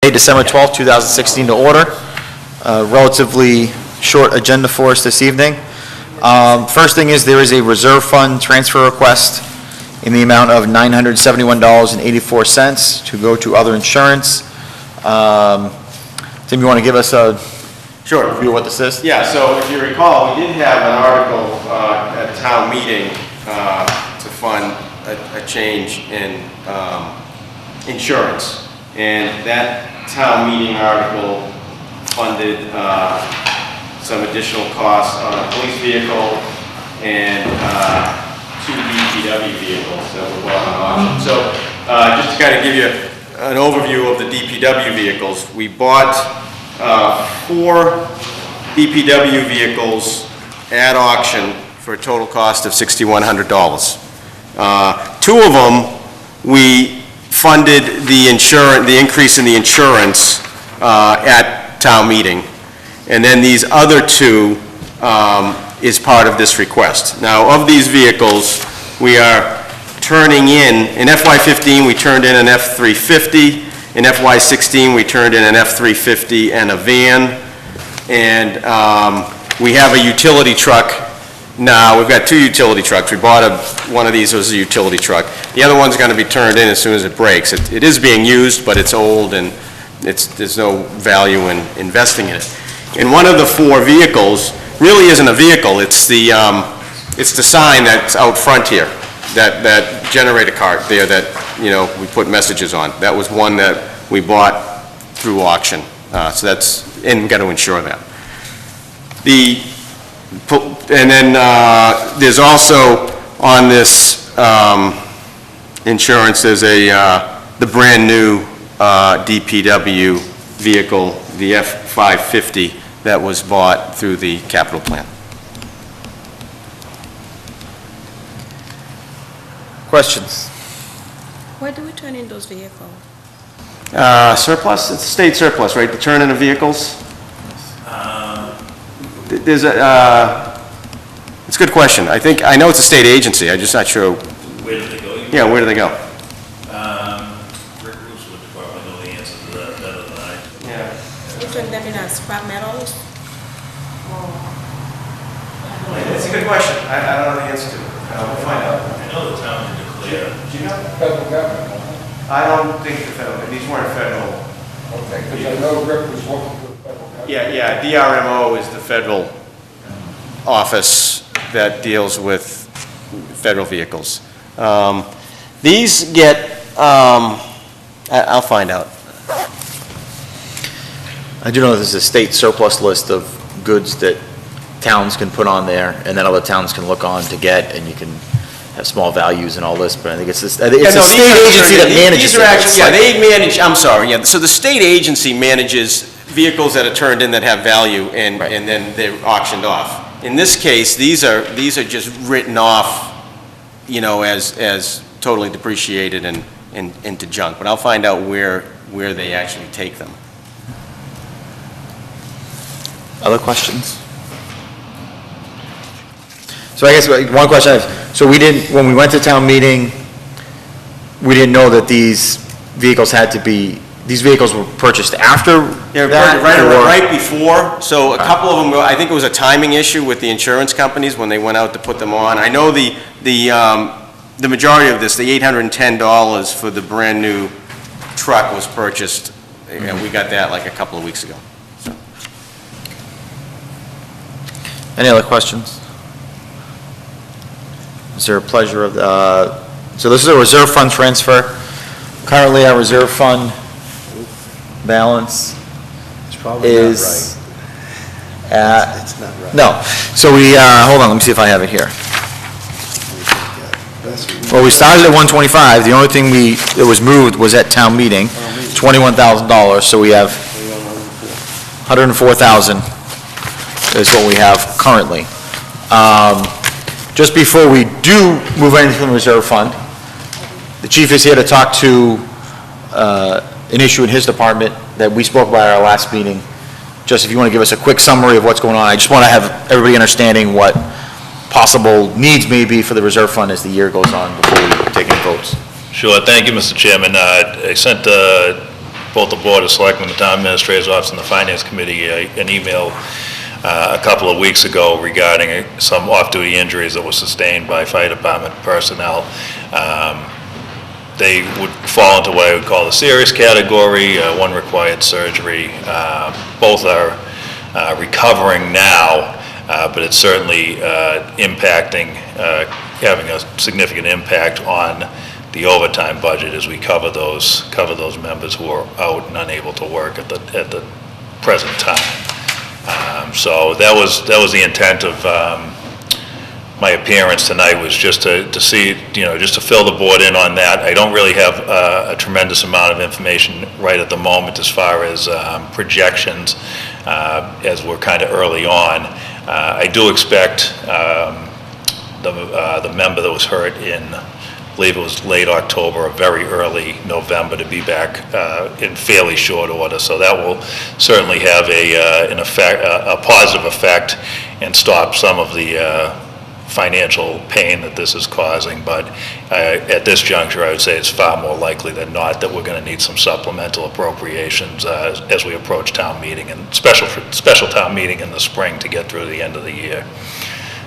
Wednesday, December 12th, 2016 to order. Relatively short agenda for us this evening. First thing is there is a reserve fund transfer request in the amount of $971.84 to go to other insurance. Tim, you want to give us a Sure. view of what this is? Yeah, so if you recall, we did have an article at town meeting to fund a change in insurance. And that town meeting article funded some additional costs on a police vehicle and 2 DPW vehicles that were bought on auction. So just to kind of give you an overview of the DPW vehicles, we bought 4 DPW vehicles at auction for a total cost of $6,100. 2 of them, we funded the increase in the insurance at town meeting. And then these other 2 is part of this request. Now, of these vehicles, we are turning in FY15, we turned in an F350. In FY16, we turned in an F350 and a van. And we have a utility truck now. We've got 2 utility trucks. We bought one of these as a utility truck. The other one's going to be turned in as soon as it breaks. It is being used, but it's old and there's no value in investing in it. And one of the 4 vehicles really isn't a vehicle. It's the sign that's out front here, that generator cart there that, you know, we put messages on. That was one that we bought through auction. So that's, and we've got to insure that. And then there's also on this insurance, there's the brand new DPW vehicle, the F550, that was bought through the capital plan. Questions? Why do we turn in those vehicles? Surplus, it's state surplus, right? The turn in of vehicles? There's it's a good question. I know it's a state agency, I'm just not sure. Where do they go? Yeah, where do they go? Rick Bruce would probably know the answer to that better than I. Yeah. We turn them in as scrap metals? It's a good question. I don't know the answer to it. We'll find out. I know the town can declare. Do you know? Federal government. I don't think the federal, these weren't federal. Okay, because I know Rick was working for the federal government. Yeah, DRMO is the federal office that deals with federal vehicles. These get, I'll find out. I do know there's a state surplus list of goods that towns can put on there, and then other towns can look on to get, and you can have small values and all this, but I think it's a state agency that manages it. They manage, I'm sorry, yeah, so the state agency manages vehicles that are turned in that have value, and then they're auctioned off. In this case, these are just written off, you know, as totally depreciated and into junk, but I'll find out where they actually take them. Other questions? So I guess one question I have, so when we went to town meeting, we didn't know that these vehicles were purchased after that? Right before, so a couple of them, I think it was a timing issue with the insurance companies when they went out to put them on. I know the majority of this, the $810 for the brand new truck was purchased, and we got that like a couple of weeks ago. So. Any other questions? Is there a pleasure of, so this is a reserve fund transfer. Currently, our reserve fund balance is It's not right. no. So we, hold on, let me see if I have it here. Well, we started at 125. The only thing that was moved was at town meeting, $21,000. So we have 104,000 is what we have currently. Just before we do move anything from the reserve fund, the chief is here to talk to an issue in his department that we spoke about at our last meeting. Just if you want to give us a quick summary of what's going on. I just want to have everybody understanding what possible needs may be for the reserve fund as the year goes on before we take any votes. Sure, thank you, Mr. Chairman. I sent both the Board of Selectmen, the Town Administrator's Office, and the Finance Committee an email a couple of weeks ago regarding some off-duty injuries that were sustained by fire department personnel. They would fall into what I would call the serious category. One required surgery. Both are recovering now, but it's certainly impacting, having a significant impact on the overtime budget as we cover those members who are out and unable to work at the present time. So that was the intent of my appearance tonight, was just to see, just to fill the board in on that. I don't really have a tremendous amount of information right at the moment as far as projections, as we're kind of early on. I do expect the member that was hurt in, I believe it was late October or very early November, to be back in fairly short order. So that will certainly have a positive effect and stop some of the financial pain that this is causing. But at this juncture, I would say it's far more likely than not that we're going to need some supplemental appropriations as we approach town meeting and special town meeting in the spring to get through the end of the year.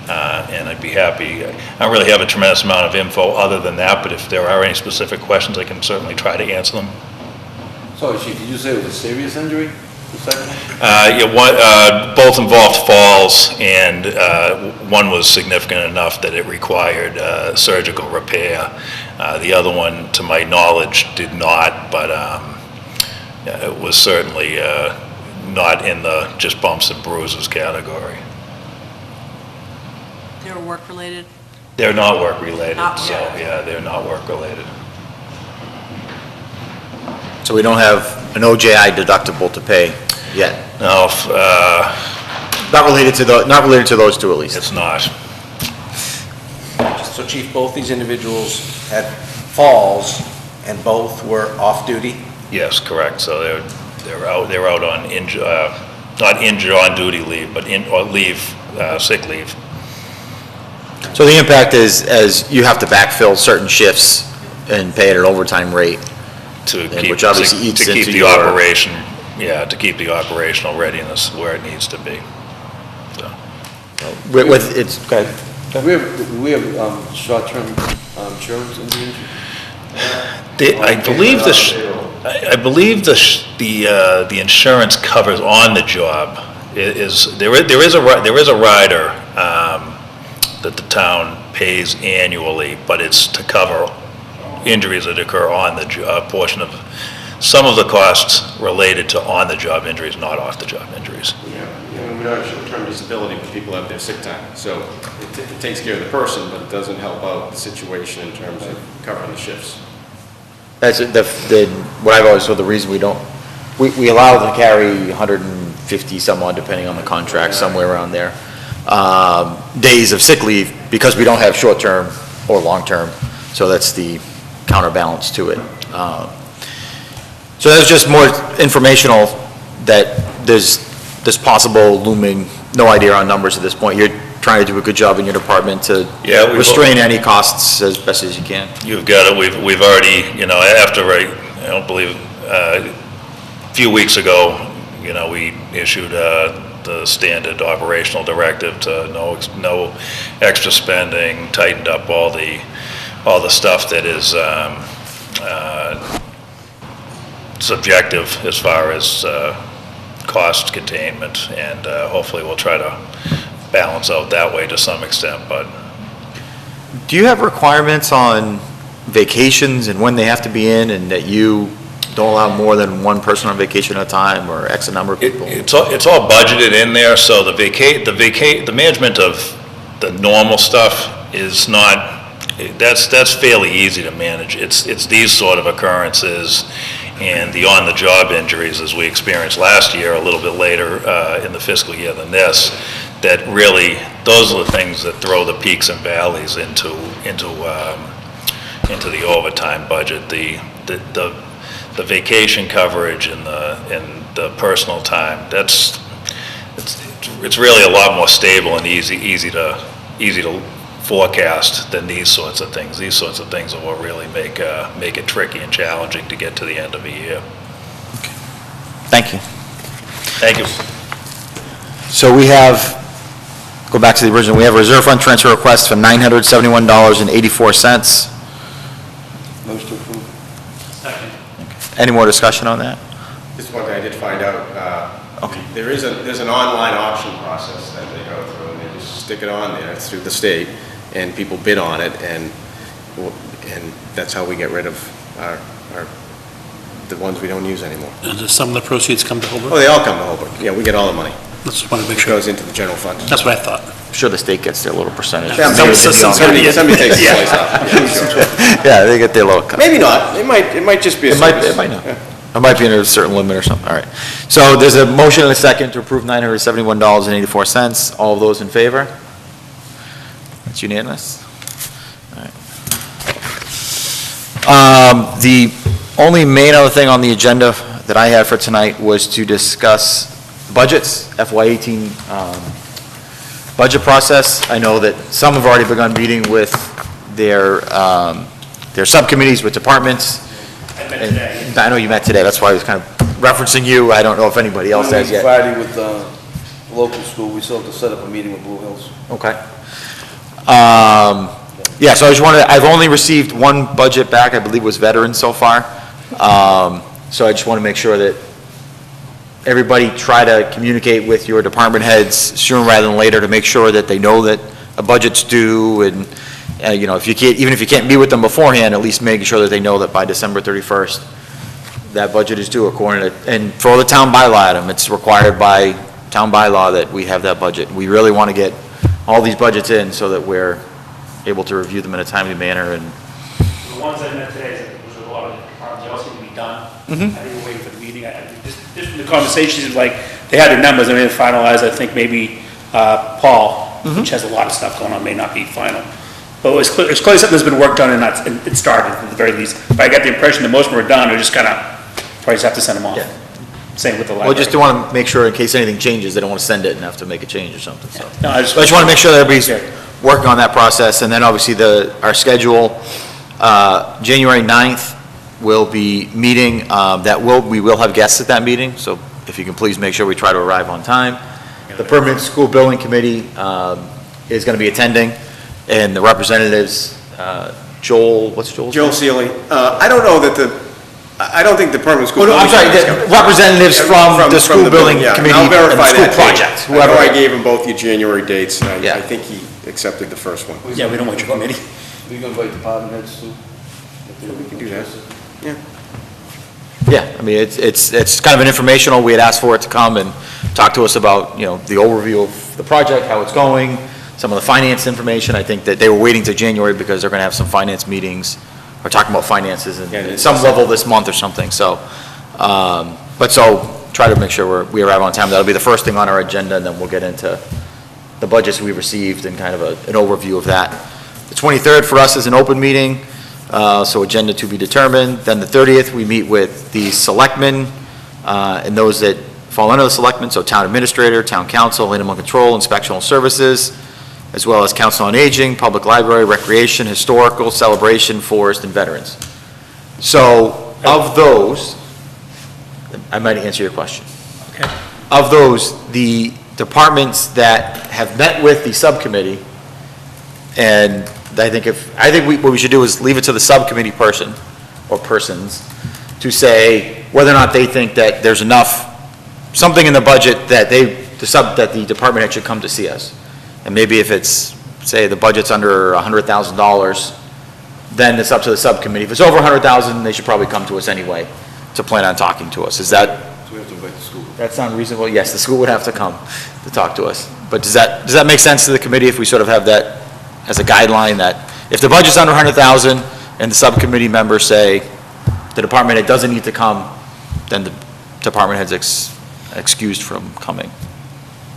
And I'd be happy. I don't really have a tremendous amount of info other than that, but if there are any specific questions, I can certainly try to answer them. So, Chief, did you say it was a serious injury, the second one? Yeah, both involved falls, and one was significant enough that it required surgical repair. The other one, to my knowledge, did not, but it was certainly not in the just bumps and bruises category. They were work-related? They're not work-related, Not so, yet. yeah, they're not work-related. So we don't have an OJI deductible to pay yet? No, Not related to those two, at least? it's not. So, Chief, both these individuals had falls, and both were off-duty? Yes, correct. So they're out on not injured on duty leave, but sick leave. So the impact is, as you have to backfill certain shifts and pay at an overtime rate, To And keep, which obviously to eats keep into the your- operation, to keep the operational readiness where it needs to be. So, with, it's, okay. We have short-term insurance in the injury? I believe the insurance covers on the job. There is a rider that the town pays annually, but it's to cover injuries that occur on the job, portion of some of the costs related to on-the-job injuries, not off-the-job injuries. Yeah, we don't have short-term disability, but people have their sick time. So it takes care of the person, but it doesn't help out the situation in terms of covering the shifts. That's what I've always told, the reason we allow them to carry 150 some odd, depending on the contract, somewhere around there, days of sick leave, because we don't have short-term or long-term. So that's the counterbalance to it. So that was just more informational that there's this possible looming, no idea on numbers at this point. You're trying to do a good job in your department to Yeah, we've- restrain any costs as best as you can. You've got it. We've already, after I don't believe, a few weeks ago, we issued the standard operational directive to no extra spending, tightened up all the stuff that is subjective as far as cost containment, and hopefully we'll try to balance out that way to some extent, but Do you have requirements on vacations and when they have to be in, and that you don't allow more than one person on vacation at a time, or X number of people? It's all budgeted in there, so the management of the normal stuff is not, that's fairly easy to manage. It's these sort of occurrences and the on-the-job injuries, as we experienced last year, a little bit later in the fiscal year than this, that really, those are the things that throw the peaks and valleys into the overtime budget. The vacation coverage and the personal time, it's really a lot more stable and easy to forecast than these sorts of things. These sorts of things are what really make it tricky and challenging to get to the end of a year. Thank you. Thank you. So we have, go back to the original, we have a reserve fund transfer request for $971.84. Motion to approve. Any more discussion on that? Just one thing I did find out, Okay. there's an online auction process that they go through, and they just stick it on there through the state, and people bid on it, and that's how we get rid of the ones we don't use anymore. And does some of the proceeds come to Oh, Holbrook? they all come to Holbrook. Yeah, we get all the money. Just want to make It sure. goes into the general fund. That's what I thought. I'm sure the state gets their little percentage. Yeah, Somebody takes the place out. Yeah, sure. Yeah, they get their little cut. Maybe not. It might just be a It might, service. it might not. It might be in a certain limit or something, all right. So there's a motion and a second to approve $971.84. All of those in favor? That's unanimous. All right. The only main other thing on the agenda that I had for tonight was to discuss budgets, FY18 budget process. I know that some have already begun meeting with their subcommittees, with departments. I met today. I know you met today, that's why I was kind of referencing you. I don't know if anybody else has yet. Friday with the local school, we still have to set up a meeting with Blue Hills. Okay. Yeah, so I just wanted, I've only received one budget back, I believe was veterans so far. So I just want to make sure that everybody try to communicate with your department heads sooner rather than later to make sure that they know that a budget's due, and, you know, if you can't, even if you can't meet with them beforehand, at least making sure that they know that by December 31st, that budget is due according to, and for the town bylaw item, it's required by town bylaw that we have that budget. We really want to get all these budgets in so that we're able to review them in a timely manner, and The ones I met today, there was a lot of departments, they all seem to be done. I think we're waiting for the meeting. Just from the conversations, like, they had their numbers, I mean, finalized, I think maybe Paul, which has a lot of stuff going on, may not be final. But it's clearly something that's been worked on and it started at the very least. But I got the impression that most of them are done, we just kind of, probably just have to send them off. Yeah. Same with the well, library. just want to make sure in case anything changes, they don't want to send it and have to make a change or something, so. No, I just But I just want to make sure that everybody's Yeah. working on that process, and then obviously our schedule, January 9th, will be meeting, we will have guests at that meeting, so if you can please make sure we try to arrive on time. The Permanent School Building Committee is going to be attending, and the representatives, Joel, what's Joel's name? Joel Seeley. I don't know that I don't think the permanent school. Oh, no, I'm sorry, building the committee is representatives from the school building yeah. committee I'll and the verify school that date. project, I know whoever. I gave him both your January dates, and Yeah. I think he accepted the first one. Yeah, we don't want your committee. We can invite department heads too. We can do that. Yeah, I mean, it's kind of an informational, we had asked for it to come and talk to us about, you know, the overview of the project, how it's going, some of the finance information. I think that they were waiting till January because they're going to have some finance meetings, or talking about finances Yeah, at it's- some level this month or something, so, so try to make sure we arrive on time. That'll be the first thing on our agenda, and then we'll get into the budgets we received and kind of an overview of that. The 23rd for us is an open meeting, so agenda to be determined. Then the 30th, we meet with the selectmen, and those that fall under the selectmen, so town administrator, town council, animal control, inspectional services, as well as council on aging, public library, recreation, historical, celebration, forest, and veterans. So of those, I might answer your question. Okay. Of those, the departments that have met with the subcommittee, and I think what we should do is leave it to the subcommittee person or persons to say whether or not they think that there's enough, something in the budget that that the department head should come to see us. And maybe if it's, say, the budget's under $100,000, then it's up to the subcommittee. If it's over $100,000, they should probably come to us anyway to plan on talking to us. Is that? So we have to invite the school. That sound reasonable? Yes, the school would have to come to talk to us. But does that make sense to the committee if we sort of have that as a guideline, that if the budget's under 100,000 and the subcommittee members say the department head doesn't need to come, then the department head's excused from coming?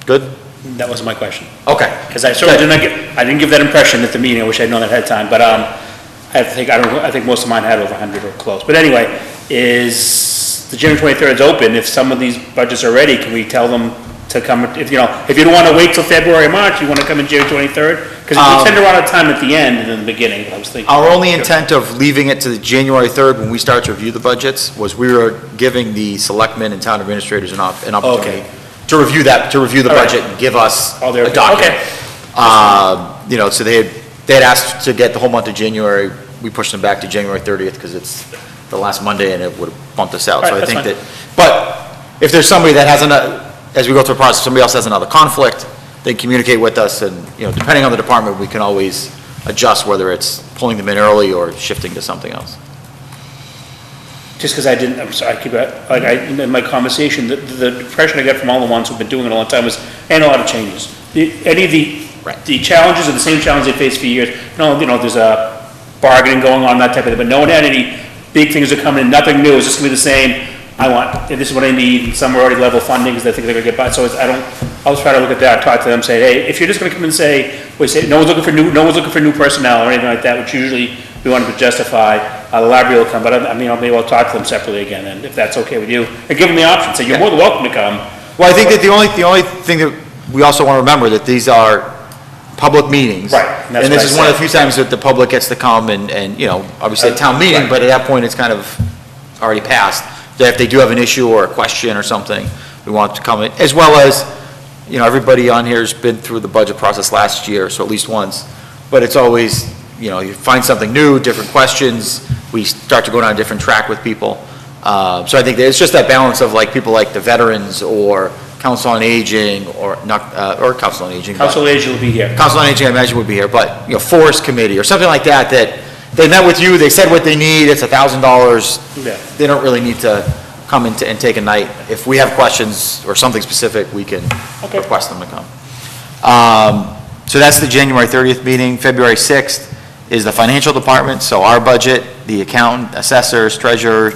Good? That was my question. Okay. Because I certainly I didn't give that impression at the meeting, I wish I'd known that ahead of time, but, I think most of mine had over 100 or close. But anyway, is the January 23rd is open, if some of these budgets are ready, can we tell them to come, if you don't want to wait till February or March, you want to come in January 23rd? Because if you tend to run out of time at the end and in the beginning, I was thinking. Our only intent of leaving it to the January 3rd when we start to review the budgets was we were giving the selectmen and town administrators an opportunity Okay. to review the All right. budget and give us All their- a document. okay. So they had asked to get the whole month of January. We pushed them back to January 30th because it's the last Monday and it would have bumped us out. All So right, I think that's that, but if there's somebody that has as we go through the process, somebody else has another conflict, they communicate with us and, depending on the department, we can always adjust whether it's pulling them in early or shifting to something else. Just because I'm sorry, in my conversation, the impression I get from all the ones who've been doing it a long time is, and a lot of changes. Any of the challenges are the same challenges they faced for years. There's a bargaining going on, that type of thing, but no one had any big things are coming in, nothing new, it's just gonna be the same. This is what I need, and some are already level funding, because they think they're gonna get by, so I always try to look at that, talk to them, say, hey, if you're just gonna come and say, no one's looking for new personnel or anything like that, which usually we want to justify, the library will come, but maybe I'll talk to them separately again, and if that's okay with you, and give them the option, say, you're more than welcome to come. Well, I think that the only thing that we also want to remember that these are public meetings. Right, and that's And this what I is one of the said. few times that the public gets to come and, obviously a town meeting, Right. but at that point, it's kind of already passed. That if they do have an issue or a question or something, we want to come in, as well as, everybody on here has been through the budget process last year, so at least once. But it's always, you find something new, different questions, we start to go down a different track with people. So I think that it's just that balance of people like the veterans or Council on Aging or not, or Council on Aging. but- Council Agent will be here. Council on Aging, I imagine, would be here, but, Forest Committee or something like that, that they met with you, they said what they need, it's $1,000. Yeah. They don't really need to come and take a night. If we have questions or something specific, we can Okay. request them to come. So that's the January 30th meeting. February 6th is the financial department, so our budget, the accountant, assessors, treasurer,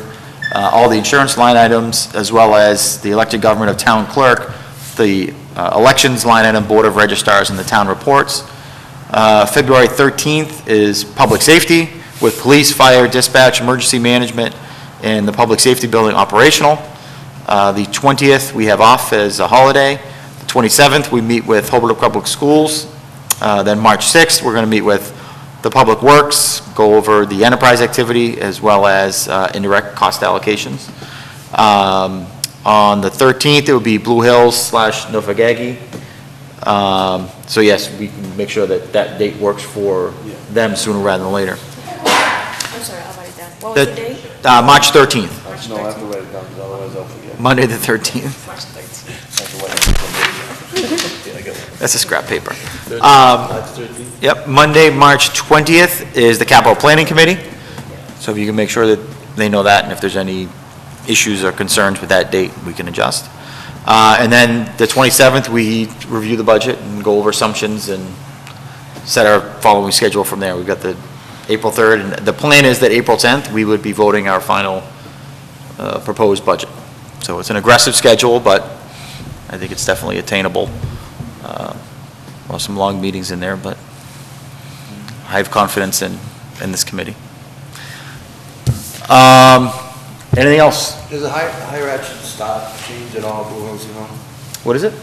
all the insurance line items, as well as the elected government of town clerk, the elections line item, board of registrars, and the town reports. February 13th is public safety with police, fire, dispatch, emergency management, and the public safety building operational. The 20th, we have off as a holiday. The 27th, we meet with Hobart Public Schools. Then March 6th, we're going to meet with the Public Works, go over the enterprise activity as well as indirect cost allocations. On the 13th, it would be Blue Hills / Nofagagi. So yes, we can make sure that that date works for them sooner rather than later. I'm sorry, I'll write it down. What was the date? March 13th, No, I have to write it down, because otherwise I'll forget. Monday the 13th. March 13th. I have to write it down. That's a scrap paper. March 13th? Yep, Monday, March 20th is the Capital Planning Committee. So if you can make sure that they know that, and if there's any issues or concerns with that date, we can adjust. And then the 27th, we review the budget and go over assumptions and set our following schedule from there. We've got the April 3rd, and the plan is that April 10th, we would be voting our final proposed budget. So it's an aggressive schedule, but I think it's definitely attainable. Well, some long meetings in there, but I have confidence in this committee. Anything else? Does the higher action start change at all, Blue Hills, What is it?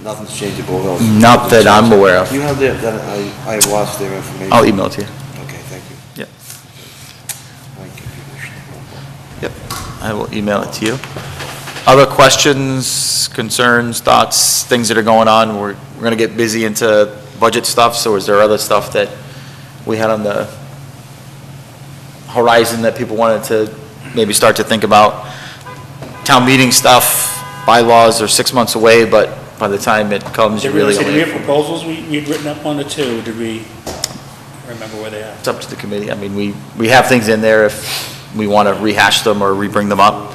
Nothing's changed at Blue Hills? Not that I'm aware of. You have their, I lost their information. I'll email it to you. Okay, thank you. Yep. Thank you. Yep, I will email it to you. Other questions, concerns, thoughts, things that are going on? We're going to get busy into budget stuff, so is there other stuff that we had on the horizon that people wanted to maybe start to think about? Town meeting stuff, bylaws are 6 months away, but by the time it comes, you really Did we only, have proposals we'd written up on the two? Did we remember where they are? it's up to the committee. I mean, we have things in there if we want to rehash them or rebring them up.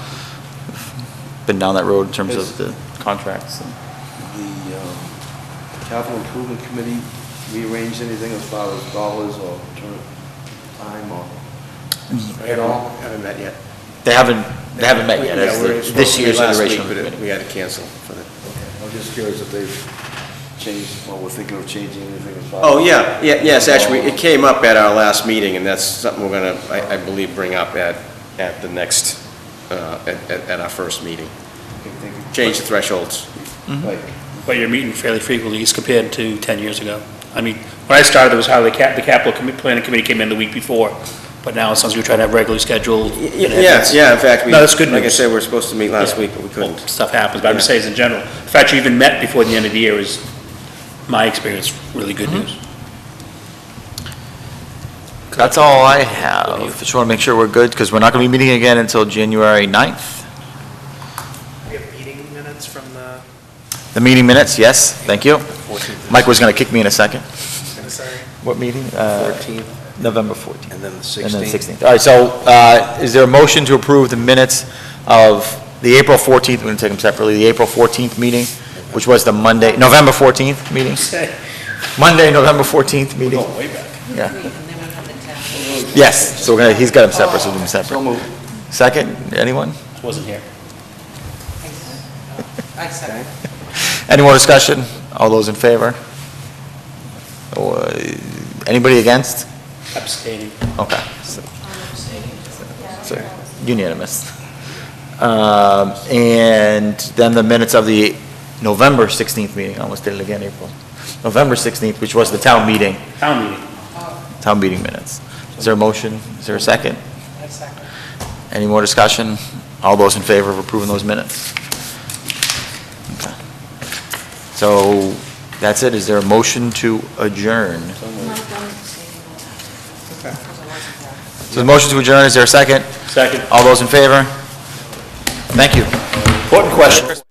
Been down that road in terms of the contracts. The capital improvement committee rearranged anything as far as dollars or time or at all? Haven't met yet. They haven't met yet as Yeah, we were supposed this to meet year's last iteration week, of the but committee. we had to cancel for the. I'm just curious if they've changed, or we're thinking of changing anything as far as... Oh, yes, actually, it came up at our last meeting, and that's something we're gonna, I believe, bring up at the next, at our first meeting. Okay, thank you. Change the thresholds. Like, But you're meeting fairly frequently as compared to 10 years ago. I mean, when I started, it was how the capital planning committee came in the week before, but now it sounds like we're trying to have regularly scheduled. yes, yeah, in fact, we, No, that's good like I news. said, we're supposed to meet last week, but we Well, couldn't. stuff happens, but I'm just saying in general. The fact you even met before the end of the year is, my experience, really good news. That's all I have. Just want to make sure we're good, because we're not going to be meeting again until January 9th. We have meeting minutes from the, The meeting minutes, yes, thank you. Mike was going to kick me in a second. sorry. What meeting? 14th, November 14th. and then the And then 16th. 16th. All right, so is there a motion to approve the minutes of the April 14th, we're going to take them separately, the April 14th meeting, which was the Monday, November 14th meeting? Monday, November 14th meeting? Going way back. Yeah. Yes, so we're going to, he's got them separate, so we'll do them separate. Second, anyone? Wasn't here. Any more discussion? All those in favor? Or, Anybody against? Abstaining. Okay. So, unanimous. And then the minutes of the November 16th meeting, I almost did it again, April. November 16th, which was the town meeting minutes. Is there a motion? Is there a second? Any more discussion? All those in favor of approving those minutes? Okay. So, that's it. Is there a motion to adjourn? So the motion to adjourn, is there a second? Second. All those in favor? Thank you. Important question.